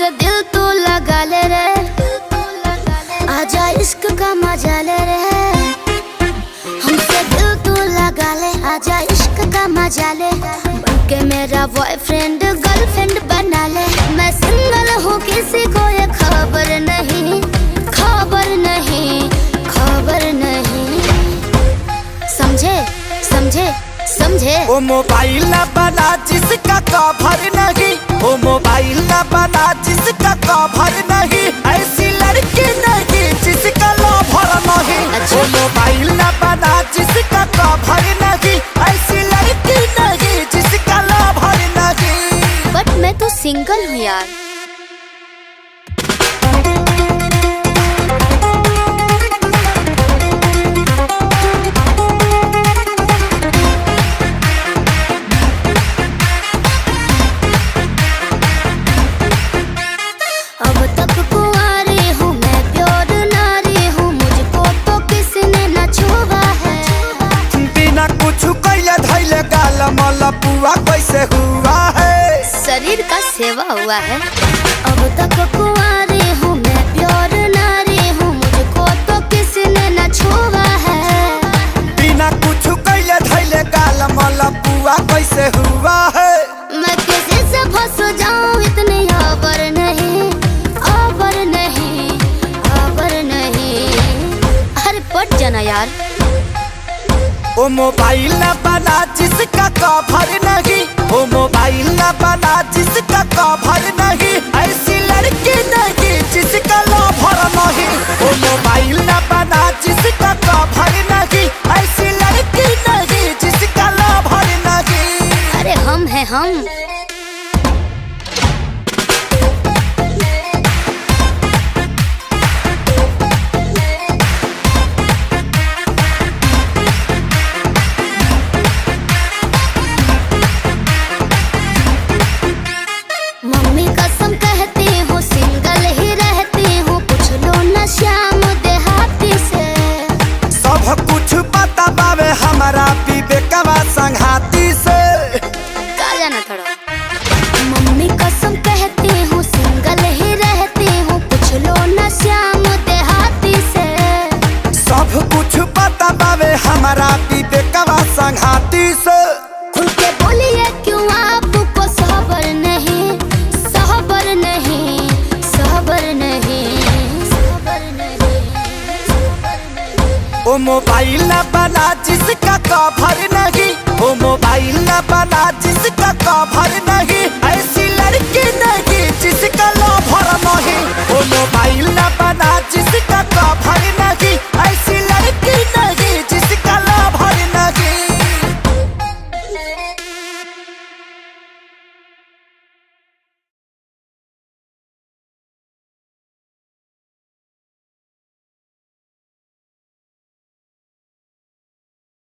हमसे दिल तू लगा ले रे, आजा इश्क का मजा ले रे। हमसे दिल तू लगा ले, आजा इश्क का मजा ले। बनके मेरा बॉयफ्रेंड गर्लफ्रेंड बना ले। मैं सिंगल हूँ, किसी को ये खबर नहीं, खबर नहीं, खबर नहीं। समझे समझे समझे। वो मोबाइल न बना जिसका कवर नहीं, वो मोबाइल न बना जिसका कवर नहीं। ऐसी लड़की नहीं जिसका लवर नहीं। वो मोबाइल न बना जिसका कवर नहीं। ऐसी लड़की नहीं जिसका लवर नहीं। बट मैं तो सिंगल हूँ यार। अब तक कुंवारी हूँ मैं, प्योर नारी हूँ, मुझको तो किसने न छुआ है। बिना कुछ कैले धैले गाल मलपुआ कैसे हुआ है। शरीर का सेवा हुआ है। अब तक कुंवारी हूँ मैं, प्योर नारी हूँ, मुझको तो किसने न छुआ है। बिना कुछ कैले धैले गाल मलपुआ कैसे हुआ है। मैं किसी से फंस जाऊँ इतने आबर नहीं, आबर नहीं, आबर नहीं। अरे पट जाना यार। वो मोबाइल न बना जिसका कवर नहीं, वो मोबाइल न बना जिसका कवर नहीं। ऐसी लड़की नहीं जिसका लवर नहीं। वो मोबाइल न बना जिसका कवर नहीं। ऐसी लड़की नहीं जिसका लवर नहीं। अरे हम हैं हम। मम्मी कसम कहती हूँ, सिंगल ही रहती हूँ, पूछ लो न श्याम देहाती से। सब कुछ पता बावे हमारा विवेकवा संघाती से। का जाना थोड़ा। मम्मी कसम कहती हूँ, सिंगल ही रहती हूँ, पूछ लो न श्याम देहाती से। सब कुछ पता बावे हमारा विवेकवा संघाती से। खुल के बोलिए क्यों आपको सबर नहीं, सबर नहीं, सबर नहीं, सबर नहीं, सबर नहीं। वो मोबाइल न बना जिसका कवर नहीं, वो मोबाइल न बना जिसका कवर नहीं। ऐसी लड़की नहीं जिसका लवर नहीं। वो मोबाइल न